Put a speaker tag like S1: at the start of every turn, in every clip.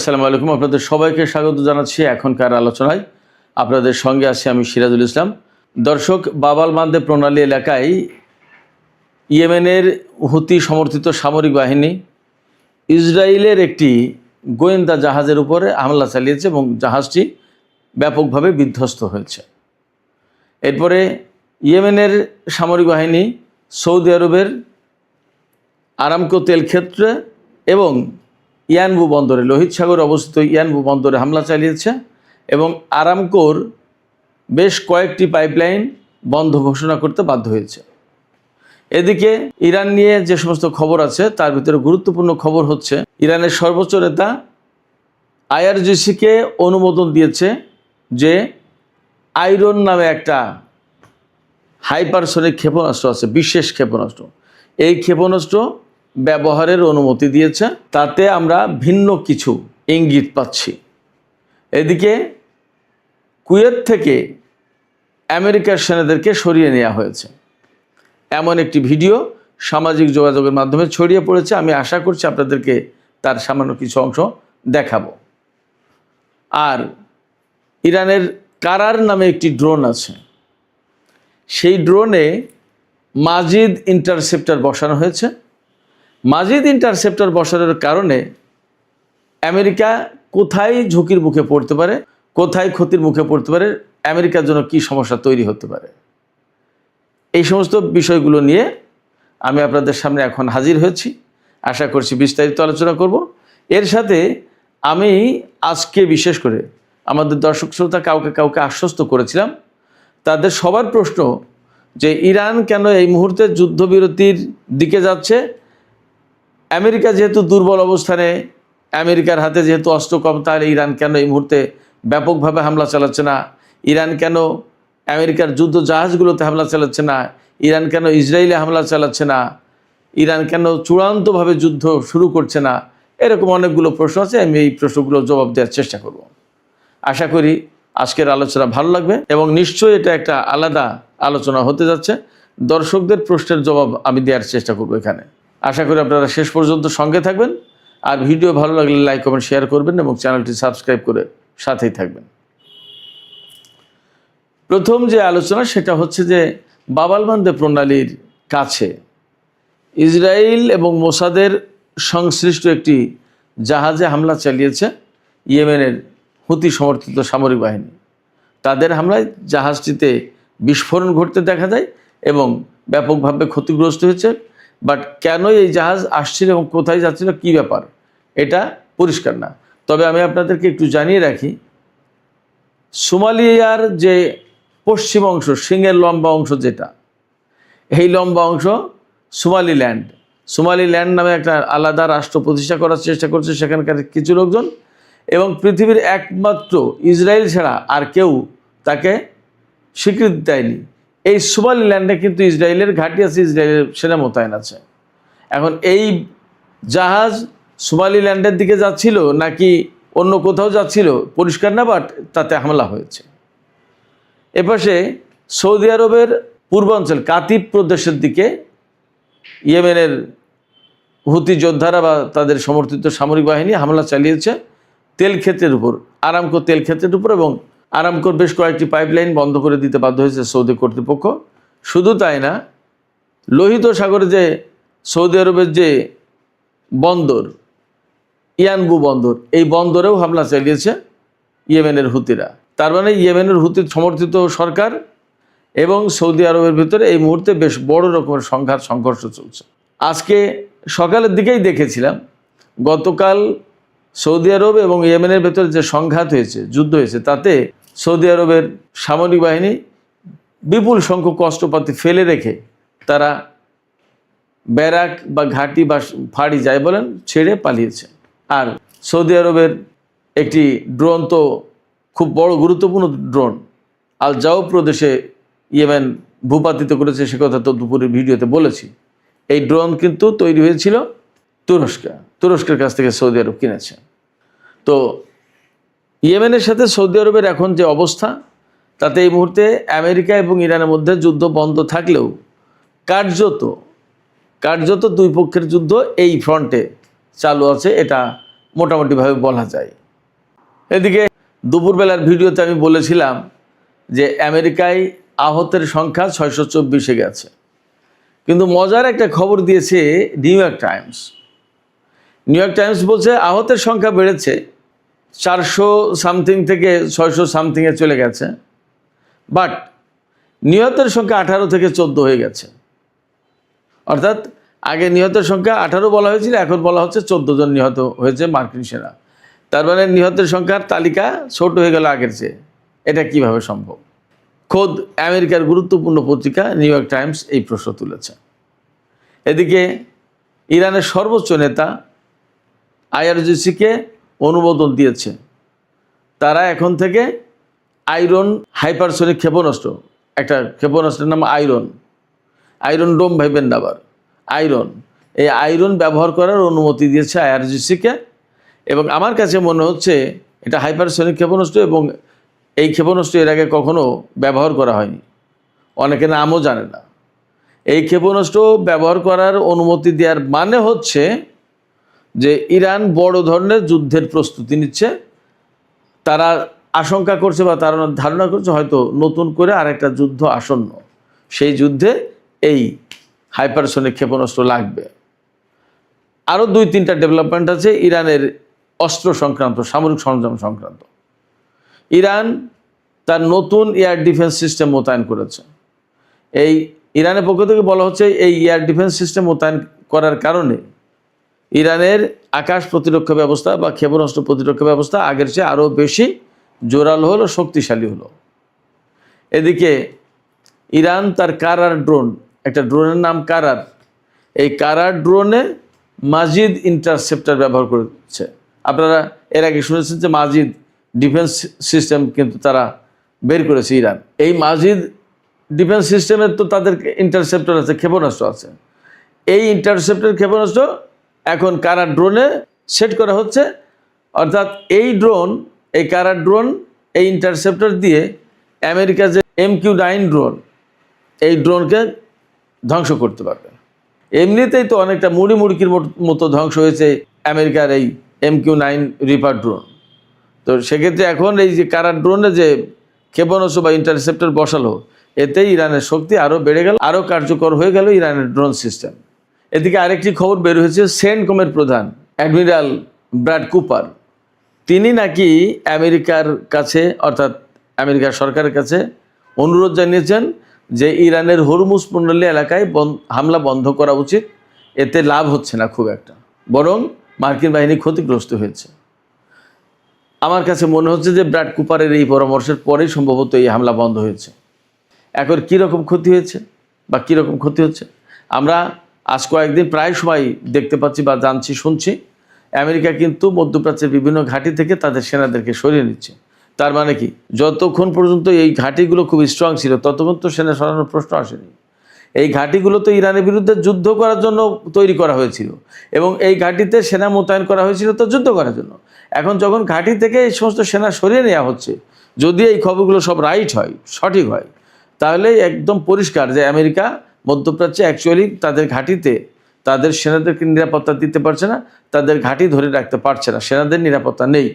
S1: আসসালামু আলাইকুম। আপনাদের সবাইকে স্বাগত জানাচ্ছি এখনকার আলোচনায়। আপনাদের সঙ্গে আছি আমি সিরাজুল ইসলাম। দর্শক, বাব আল মানদেব প্রণালী এলাকায় ইয়েমেনের হুতি সমর্থিত সামরিক বাহিনী ইসরায়েলের একটি গোয়েন্দা জাহাজের উপরে হামলা চালিয়েছে এবং জাহাজটি ব্যাপকভাবে বিধ্বস্ত হয়েছে। এরপরে ইয়েমেনের সামরিক বাহিনী সৌদি আরবের আরামকো তেল ক্ষেত্রে এবং ইয়ানবু বন্দরে, লোহিত সাগরে অবস্থিত ইয়ানবু বন্দরে হামলা চালিয়েছে এবং আরামকোর বেশ কয়েকটি পাইপলাইন বন্ধ ঘোষণা করতে বাধ্য হয়েছে। এদিকে ইরান নিয়ে যে সমস্ত খবর আছে তার ভিতরে গুরুত্বপূর্ণ খবর হচ্ছে ইরানের সর্বোচ্চ নেতা আইআরজিসিকে অনুমোদন দিয়েছে যে আয়রন নামে একটা হাইপারসনিক ক্ষেপণাস্ত্র আছে, বিশেষ ক্ষেপণাস্ত্র, এই ক্ষেপণাস্ত্র ব্যবহারের অনুমতি দিয়েছে। তাতে আমরা ভিন্ন কিছু ইঙ্গিত পাচ্ছি। এদিকে কুয়েত থেকে আমেরিকার সেনাদেরকে সরিয়ে নেওয়া হয়েছে এমন একটি ভিডিও সামাজিক যোগাযোগের মাধ্যমে ছড়িয়ে পড়েছে। আমি আশা করছি আপনাদেরকে তার সামান্য কিছু অংশ দেখাবো। আর ইরানের কারার নামে একটি ড্রোন আছে, সেই ড্রোনে মাজিদ ইন্টারসেপ্টর বসানো হয়েছে। মাজিদ ইন্টারসেপ্টর বসানোর কারণে আমেরিকা কোথায় ঝুঁকির মুখে পড়তে পারে, কোথায় ক্ষতির মুখে পড়তে পারে, আমেরিকার জন্য কী সমস্যা তৈরি হতে পারে, এই সমস্ত বিষয়গুলো নিয়ে আমি আপনাদের সামনে এখন হাজির হয়েছি। আশা করছি বিস্তারিত আলোচনা করব। এর সাথে আমি আজকে বিশেষ করে আমাদের দর্শক শ্রোতা কাউকে আশ্বস্ত করেছিলাম। তাদের সবার প্রশ্ন যে ইরান কেন এই মুহূর্তে যুদ্ধবিরতির দিকে যাচ্ছে, আমেরিকা যেহেতু দুর্বল অবস্থানে, আমেরিকার হাতে যেহেতু অস্ত্র কম, তাহলে ইরান কেন এই মুহূর্তে ব্যাপকভাবে হামলা চালাচ্ছে না, ইরান কেন আমেরিকার যুদ্ধ জাহাজগুলোতে হামলা চালাচ্ছে না, ইরান কেন ইসরায়েলে হামলা চালাচ্ছে না, ইরান কেন চূড়ান্তভাবে যুদ্ধ শুরু করছে না, এরকম অনেকগুলো প্রশ্ন আছে। আমি এই প্রশ্নগুলোর জবাব দেওয়ার চেষ্টা করব। আশা করি আজকের আলোচনা ভালো লাগবে এবং নিশ্চয়ই এটা একটা আলাদা আলোচনা হতে যাচ্ছে। দর্শকদের প্রশ্নের জবাব আমি দেওয়ার চেষ্টা করব এখানে। আশা করি আপনারা শেষ পর্যন্ত সঙ্গে থাকবেন। আর ভিডিও ভালো লাগলে লাইক কমেন্ট শেয়ার করবেন এবং চ্যানেলটি সাবস্ক্রাইব করে সাথেই থাকবেন। প্রথম যে আলোচনা সেটা হচ্ছে যে বাব আল মানদেব প্রণালীর কাছে ইসরায়েল এবং মোসাদের সংশ্লিষ্ট একটি জাহাজে হামলা চালিয়েছে ইয়েমেনের হুতি সমর্থিত সামরিক বাহিনী। তাদের হামলায় জাহাজটিতে বিস্ফোরণ ঘটতে দেখা যায় এবং ব্যাপকভাবে ক্ষতিগ্রস্ত হয়েছে। বাট কেন এই জাহাজ আসছিল এবং কোথায় যাচ্ছিল, কী ব্যাপার, এটা পরিষ্কার না। তবে আমি আপনাদেরকে একটু জানিয়ে রাখি, সোমালিয়ার যে পশ্চিম অংশ, সিংহের লম্বা অংশ যেটা, এই লম্বা অংশ সোমালিল্যান্ড নামে একটা আলাদা রাষ্ট্র প্রতিষ্ঠা করার চেষ্টা করছে সেখানকার কিছু লোকজন, এবং পৃথিবীর একমাত্র ইসরায়েল ছাড়া আর কেউ তাকে স্বীকৃতি দেয়নি। এই সোমালিল্যান্ডে কিন্তু ইসরায়েলের ঘাঁটি আছে, ইসরায়েলের সেনা মোতায়েন আছে। এখন এই জাহাজ সোমালিল্যান্ডের দিকে যাচ্ছিল নাকি অন্য কোথাও যাচ্ছিল পরিষ্কার না, বাট তাতে হামলা হয়েছে। এপাশে সৌদি আরবের পূর্বাঞ্চল কাতিব প্রদেশের দিকে ইয়েমেনের হুতি যোদ্ধারা বা তাদের সমর্থিত সামরিক বাহিনী হামলা চালিয়েছে তেল ক্ষেত্রের উপর, আরামকো তেল ক্ষেত্রের উপর, এবং আরামকোর বেশ কয়েকটি পাইপলাইন বন্ধ করে দিতে বাধ্য হয়েছে সৌদি কর্তৃপক্ষ। শুধু তাই না, লোহিত সাগরে যে সৌদি আরবের যে বন্দর, ইয়ানবু বন্দর, এই বন্দরেও হামলা চালিয়েছে ইয়েমেনের হুতিরা। তার মানে ইয়েমেনের হুতি সমর্থিত সরকার এবং সৌদি আরবের ভিতরে এই মুহূর্তে বেশ বড় রকমের সংঘর্ষ চলছে। আজকে সকালের দিকেই দেখেছিলাম, গতকাল সৌদি আরব এবং ইয়েমেনের ভেতরে যে সংঘাত হয়েছে, যুদ্ধ হয়েছে, তাতে সৌদি আরবের সামরিক বাহিনী বিপুল সংখ্যক অস্ত্রপাতি ফেলে রেখে তারা ব্যারাক বা ঘাঁটি বা ফাঁড়ি যাই বলেন ছেড়ে পালিয়েছে। আর সৌদি আরবের একটি ড্রোন, তো খুব বড় গুরুত্বপূর্ণ ড্রোন, আল জাও প্রদেশে ইয়েমেন ভূপাতিত করেছে, সে কথা তো দুপুরের ভিডিওতে বলেছি। এই ড্রোন কিন্তু তৈরি হয়েছিল তুরস্কের কাছ থেকে সৌদি আরব কিনেছে। তো ইয়েমেনের সাথে সৌদি আরবের এখন যে অবস্থা, তাতে এই মুহূর্তে আমেরিকা এবং ইরানের মধ্যে যুদ্ধ বন্ধ থাকলেও কার্যত দুই পক্ষের যুদ্ধ এই ফ্রন্টে চালু আছে, এটা মোটামুটিভাবে বলা যায়। এদিকে দুপুরবেলার ভিডিওতে আমি বলেছিলাম যে আমেরিকায় আহতের সংখ্যা 624-এ গেছে, কিন্তু মজার একটা খবর দিয়েছে new York Times. New York Times বলছে আহতের সংখ্যা বেড়েছে 400 সামথিং থেকে 600 সামথিংয়ে চলে গেছে, বাট নিহতের সংখ্যা 18 থেকে 14 হয়ে গেছে। অর্থাৎ আগে নিহতের সংখ্যা 18 বলা হয়েছিল, এখন বলা হচ্ছে 14 জন নিহত হয়েছে মার্কিন সেনা। তার মানে নিহতের সংখ্যার তালিকা ছোট হয়ে গেল আগের চেয়ে। এটা কিভাবে সম্ভব? খোদ আমেরিকার গুরুত্বপূর্ণ পত্রিকা নিউ ইয়র্ক টাইমস এই প্রশ্ন তুলেছে। এদিকে ইরানের সর্বোচ্চ নেতা আইআরজিসিকে অনুমোদন দিয়েছে, তারা এখন থেকে আয়রন হাইপারসনিক ক্ষেপণাস্ত্র, একটা ক্ষেপণাস্ত্রের নাম আয়রন ডোম ভাইবেন আবার এই আয়রন ব্যবহার করার অনুমতি দিয়েছে আইআরজিসিকে। এবং আমার কাছে মনে হচ্ছে এটা হাইপারসনিক ক্ষেপণাস্ত্র, এবং এই ক্ষেপণাস্ত্র এর আগে কখনো ব্যবহার করা হয়নি, অনেকে নামও জানে না। এই ক্ষেপণাস্ত্র ব্যবহার করার অনুমতি দেওয়ার মানে হচ্ছে যে ইরান বড় ধরনের যুদ্ধের প্রস্তুতি নিচ্ছে। তারা আশঙ্কা করছে বা তারা ধারণা করছে হয়তো নতুন করে আরেকটা যুদ্ধ আসন্ন, সেই যুদ্ধে এই হাইপারসনিক ক্ষেপণাস্ত্র লাগবে। আরও 2-3টা ডেভেলপমেন্ট আছে ইরানের অস্ত্র সংক্রান্ত, সামরিক সরঞ্জাম সংক্রান্ত। ইরান তার নতুন এয়ার ডিফেন্স সিস্টেম মোতায়েন করেছে। এই ইরানের পক্ষ থেকে বলা হচ্ছে এই এয়ার ডিফেন্স সিস্টেম মোতায়েন করার কারণে ইরানের আকাশ প্রতিরক্ষা ব্যবস্থা বা ক্ষেপণাস্ত্র প্রতিরক্ষা ব্যবস্থা আগের চেয়ে আরও বেশি জোরালো হলো, শক্তিশালী হলো। এদিকে ইরান তার কারার ড্রোন, একটা ড্রোনের নাম কারার, এই কারার ড্রোনে মাজিদ ইন্টারসেপ্টার ব্যবহার করেছে। আপনারা এর আগে শুনেছেন যে মাজিদ ডিফেন্স সিস্টেম কিন্তু তারা বের করেছে ইরান। এই মাজিদ ডিফেন্স সিস্টেমের তো তাদের ইন্টারসেপ্টর আছে, ক্ষেপণাস্ত্র আছে। এই ইন্টারসেপ্টর ক্ষেপণাস্ত্র এখন কারার ড্রোনে সেট করা হচ্ছে। অর্থাৎ এই কারার ড্রোন, এই ইন্টারসেপ্টর দিয়ে আমেরিকার যে MQ-9 ড্রোন, এই ড্রোনকে ধ্বংস করতে পারবে। এমনিতেই তো অনেকটা মুড়ির মতো ধ্বংস হয়েছে আমেরিকার এই MQ-9 রিপার ড্রোন। তো সেক্ষেত্রে এখন এই যে কারার ড্রোনে যে ক্ষেপণাস্ত্র বা ইন্টারসেপ্টর বসালো, এতেই ইরানের শক্তি আরও বেড়ে গেল, আরও কার্যকর হয়ে গেল ইরানের ড্রোন সিস্টেম। এদিকে আরেকটি খবর বের হয়েছে, সেন্টকমের প্রধান অ্যাডমিরাল ব্র্যাড কুপার, তিনি নাকি আমেরিকার কাছে, অর্থাৎ আমেরিকার সরকারের কাছে অনুরোধ জানিয়েছেন যে ইরানের হরমুজ প্রণালী এলাকায় হামলা বন্ধ করা উচিত। এতে লাভ হচ্ছে না খুব একটা, বরং মার্কিন বাহিনী ক্ষতিগ্রস্ত হয়েছে। আমার কাছে মনে হচ্ছে যে ব্র্যাড কুপারের এই পরামর্শের পরেই সম্ভবত এই হামলা বন্ধ হয়েছে। এখন কীরকম ক্ষতি হয়েছে বা কীরকম ক্ষতি হচ্ছে আমরা আজ কয়েকদিন প্রায় সময় দেখতে পাচ্ছি বা জানছি, শুনছি। আমেরিকা কিন্তু মধ্যপ্রাচ্যের বিভিন্ন ঘাঁটি থেকে তাদের সেনাদেরকে সরিয়ে নিচ্ছে। তার মানে কি, যতক্ষণ পর্যন্ত এই ঘাঁটিগুলো খুব স্ট্রং ছিল ততক্ষণ তো সেনা সরানোর প্রশ্ন আসেনি। এই ঘাঁটিগুলো তো ইরানের বিরুদ্ধে যুদ্ধ করার জন্য তৈরি করা হয়েছিল, এবং এই ঘাঁটিতে সেনা মোতায়েন করা হয়েছিল তো যুদ্ধ করার জন্য। এখন যখন ঘাঁটি থেকে এই সমস্ত সেনা সরিয়ে নেওয়া হচ্ছে, যদি এই খবরগুলো সব রাইট হয়, সঠিক হয়, তাহলে একদম পরিষ্কার যে আমেরিকা মধ্যপ্রাচ্যে অ্যাকচুয়ালি তাদের ঘাঁটিতে তাদের সেনাদেরকে নিরাপত্তা দিতে পারছে না, তাদের ঘাঁটি ধরে রাখতে পারছে না, সেনাদের নিরাপত্তা নেই,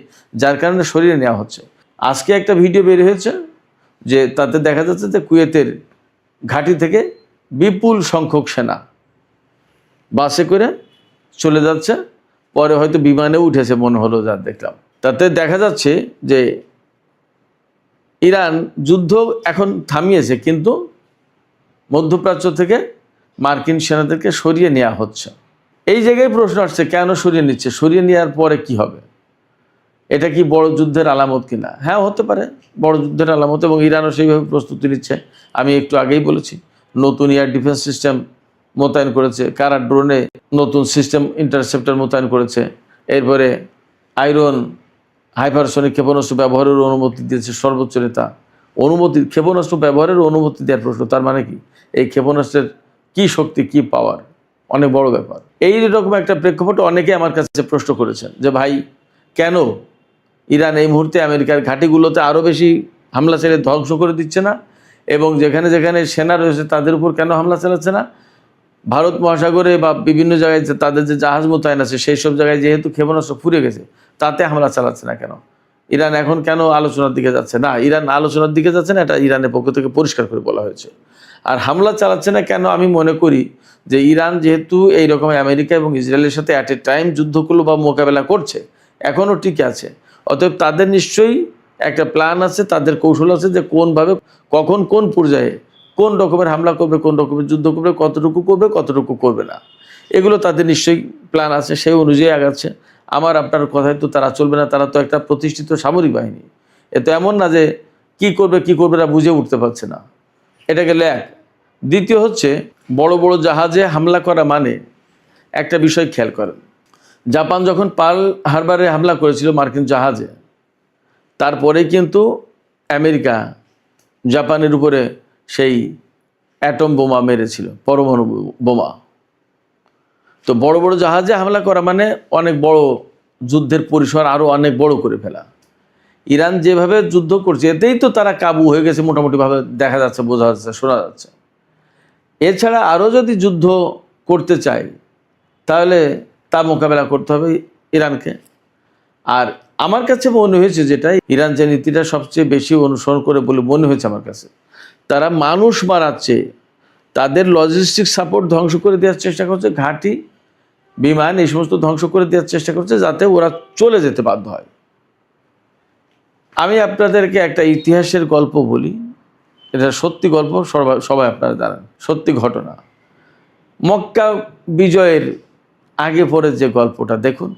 S1: যার কারণে সরিয়ে নেওয়া হচ্ছে। আজকে একটা ভিডিও বের হয়েছে যে তাতে দেখা যাচ্ছে যে কুয়েতের ঘাঁটি থেকে বিপুল সংখ্যক সেনা বাসে করে চলে যাচ্ছে, পরে হয়তো বিমানেও উঠেছে মনে হলো, যা দেখলাম। তাতে দেখা যাচ্ছে যে ইরান যুদ্ধ এখন থামিয়েছে, কিন্তু মধ্যপ্রাচ্য থেকে মার্কিন সেনাদেরকে সরিয়ে নেওয়া হচ্ছে। এই জায়গায় প্রশ্ন আসছে, কেন সরিয়ে নিচ্ছে? সরিয়ে নেওয়ার পরে কি হবে? এটা কি বড় যুদ্ধের আলামত কিনা? হ্যাঁ, হতে পারে বড় যুদ্ধের আলামত, এবং ইরানও সেইভাবে প্রস্তুতি নিচ্ছে। আমি একটু আগেই বলেছি, নতুন এয়ার ডিফেন্স সিস্টেম মোতায়েন করেছে, কারার ড্রোনে নতুন সিস্টেম ইন্টারসেপ্টর মোতায়েন করেছে, এরপরে আয়রন হাইপারসনিক ক্ষেপণাস্ত্র ব্যবহারের অনুমতি দিয়েছে সর্বোচ্চ নেতা। ক্ষেপণাস্ত্র ব্যবহারের অনুমতি দেওয়ার প্রশ্ন, তার মানে কি এই ক্ষেপণাস্ত্রের কী শক্তি, কী পাওয়ার, অনেক বড় ব্যাপার। এই রকম একটা প্রেক্ষাপটে অনেকে আমার কাছে প্রশ্ন করেছেন যে ভাই, কেন ইরান এই মুহূর্তে আমেরিকার ঘাঁটিগুলোতে আরও বেশি হামলা চালিয়ে ধ্বংস করে দিচ্ছে না, এবং যেখানে যেখানে সেনা রয়েছে তাদের উপর কেন হামলা চালাচ্ছে না? ভারত মহাসাগরে বা বিভিন্ন জায়গায় যে তাদের যে জাহাজ মোতায়েন আছে সেই সব জায়গায় যেহেতু ক্ষেপণাস্ত্র ফুরে গেছে, তাতে হামলা চালাচ্ছে না কেন? ইরান এখন কেন আলোচনার দিকে যাচ্ছে না? ইরান আলোচনার দিকে যাচ্ছে না, এটা ইরানের পক্ষ থেকে পরিষ্কার করে বলা হয়েছে। আর হামলা চালাচ্ছে না কেন? আমি মনে করি যে ইরান যেহেতু এইরকম আমেরিকা এবং ইসরায়েলের সাথে অ্যাট এ টাইম যুদ্ধ করলো বা মোকাবেলা করছে, এখনও টিকে আছে, অতএব তাদের নিশ্চয়ই একটা প্ল্যান আছে, তাদের কৌশল আছে যে কোনভাবে, কখন, কোন পর্যায়ে, কোন রকমের হামলা করবে, কোন রকমের যুদ্ধ করবে, কতটুকু করবে, কতটুকু করবে না, এগুলো তাদের নিশ্চয়ই প্ল্যান আছে, সেই অনুযায়ী আগাচ্ছে। আমার আপনার কথায় তো তারা চলবে না, তারা তো একটা প্রতিষ্ঠিত সামরিক বাহিনী। এ তো এমন না যে কি করবে না বুঝে উঠতে পারছে না। এটা গেলে এক। দ্বিতীয় হচ্ছে, বড় বড় জাহাজে হামলা করা মানে একটা বিষয় খেয়াল করেন, জাপান যখন পার্ল হারবারে হামলা করেছিল মার্কিন জাহাজে, তারপরেই কিন্তু আমেরিকা জাপানের উপরে সেই অ্যাটম বোমা মেরেছিল, পরমাণু বোমা। তো বড় বড় জাহাজে হামলা করা মানে অনেক বড় যুদ্ধের পরিসর আরও অনেক বড় করে ফেলা। ইরান যেভাবে যুদ্ধ করছে এতেই তো তারা কাবু হয়ে গেছে মোটামুটিভাবে, দেখা যাচ্ছে, বোঝা যাচ্ছে, শোনা যাচ্ছে। এছাড়া আরও যদি যুদ্ধ করতে চায় তাহলে তা মোকাবেলা করতে হবে ইরানকে। আর আমার কাছে মনে হয়েছে, যেটা ইরান যে নীতিটা সবচেয়ে বেশি অনুসরণ করে বলে মনে হয়েছে আমার কাছে, তারা মানুষ মারাচ্ছে, তাদের লজিস্টিক সাপোর্ট ধ্বংস করে দেওয়ার চেষ্টা করছে, ঘাঁটি, বিমান, এই সমস্ত ধ্বংস করে দেওয়ার চেষ্টা করছে যাতে ওরা চলে যেতে বাধ্য হয়। আমি আপনাদেরকে একটা ইতিহাসের গল্প বলি, এটা সত্যি গল্প, সবাই আপনারা জানেন, সত্যি ঘটনা। মক্কা বিজয়ের আগে পরে যে গল্পটা দেখুন,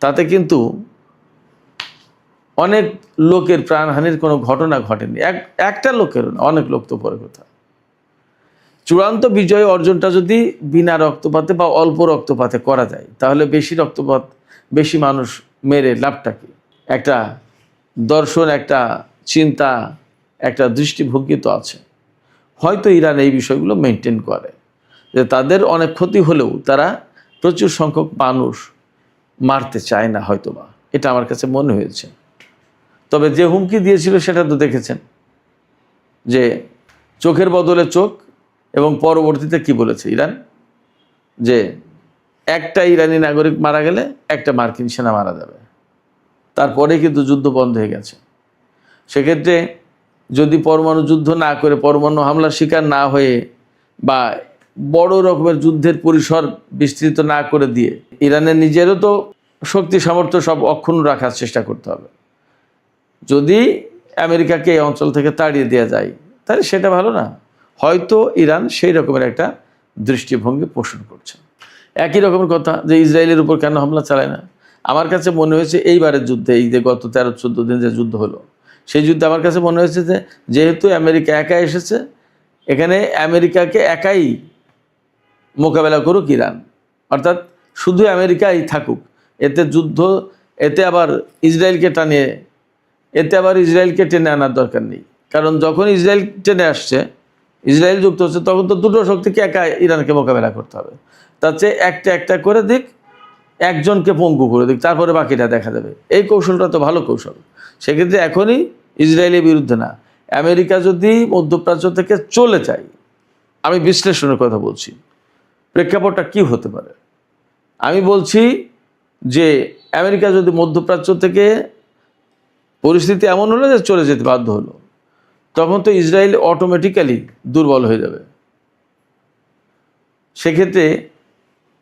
S1: তাতে কিন্তু অনেক লোকের প্রাণহানির কোনো ঘটনা ঘটেনি, একটা লোকের না, অনেক লোক তো পরে কথা। চূড়ান্ত বিজয় অর্জনটা যদি বিনা রক্তপাতে বা অল্প রক্তপাতে করা যায়, তাহলে বেশি রক্তপাত, বেশি মানুষ মেরে লাভটা কি? একটা দর্শন, একটা চিন্তা, একটা দৃষ্টিভঙ্গি তো আছে। হয়তো ইরান এই বিষয়গুলো মেনটেন করে, যে তাদের অনেক ক্ষতি হলেও তারা প্রচুর সংখ্যক মানুষ মারতে চায় না হয়তোবা, এটা আমার কাছে মনে হয়েছে। তবে যে হুমকি দিয়েছিল সেটা তো দেখেছেন, যে চোখের বদলে চোখ, এবং পরবর্তীতে কি বলেছে ইরান, যে একটা ইরানি নাগরিক মারা গেলে একটা মার্কিন সেনা মারা যাবে। তারপরে কিন্তু যুদ্ধ বন্ধ হয়ে গেছে। সেক্ষেত্রে যদি পরমাণু যুদ্ধ না করে, পরমাণু হামলার শিকার না হয়ে, বা বড় রকমের যুদ্ধের পরিসর বিস্তৃত না করে দিয়ে, ইরানের নিজেরও তো শক্তি সামর্থ্য সব অক্ষুণ্ণ রাখার চেষ্টা করতে হবে। যদি আমেরিকাকে এই অঞ্চল থেকে তাড়িয়ে দেওয়া যায় তাহলে সেটা ভালো না? হয়তো ইরান সেই রকমের একটা দৃষ্টিভঙ্গি পোষণ করছে। একই রকমের কথা যে ইসরায়েলের উপর কেন হামলা চালায় না? আমার কাছে মনে হয়েছে এইবারের যুদ্ধে, এই যে গত 13-14 দিন যে যুদ্ধ হলো, সেই যুদ্ধে আমার কাছে মনে হয়েছে যে যেহেতু আমেরিকা একা এসেছে, এখানে আমেরিকাকে একাই মোকাবেলা করুক ইরান, অর্থাৎ শুধু আমেরিকাই থাকুক, এতে যুদ্ধ, এতে আবার ইসরায়েলকে টেনে আনার দরকার নেই। কারণ যখন ইসরায়েল টেনে আসছে, ইসরায়েল যুক্ত হচ্ছে, তখন তো দুটো শক্তিকে একা ইরানকে মোকাবেলা করতে হবে। তার চেয়ে একটা একটা করে দিক, একজনকে পঙ্গু করে দিক, তারপরে বাকিটা দেখা যাবে। এই কৌশলটা তো ভালো কৌশল। সেক্ষেত্রে এখনই ইসরায়েলের বিরুদ্ধে না, আমেরিকা যদি মধ্যপ্রাচ্য থেকে চলে যায়, আমি বিশ্লেষণের কথা বলছি, প্রেক্ষাপটটা কি হতে পারে? আমি বলছি যে আমেরিকা যদি মধ্যপ্রাচ্য থেকে, পরিস্থিতি এমন হলো যে চলে যেতে বাধ্য হলো, তখন তো ইসরায়েল অটোমেটিক্যালি দুর্বল হয়ে যাবে। সেক্ষেত্রে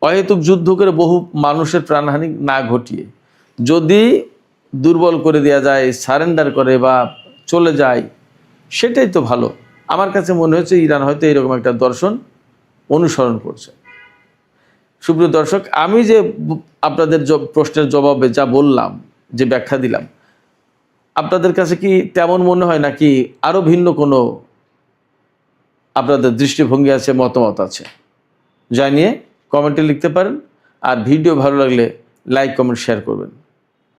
S1: অহেতুক যুদ্ধ করে বহু মানুষের প্রাণহানি না ঘটিয়ে যদি দুর্বল করে দেওয়া যায়, সারেন্ডার করে বা চলে যায়, সেটাই তো ভালো। আমার কাছে মনে হচ্ছে ইরান হয়তো এইরকম একটা দর্শন অনুসরণ করছে। সুপ্রিয় দর্শক, আমি যে আপনাদের প্রশ্নের জবাবে যা বললাম, যে ব্যাখ্যা দিলাম, আপনাদের কাছে কি তেমন মনে হয়, নাকি আরও ভিন্ন কোনো আপনাদের দৃষ্টিভঙ্গি আছে, মতামত আছে? জানিয়ে কমেন্টে লিখতে পারেন। আর ভিডিও ভালো লাগলে লাইক, কমেন্ট, শেয়ার করবেন।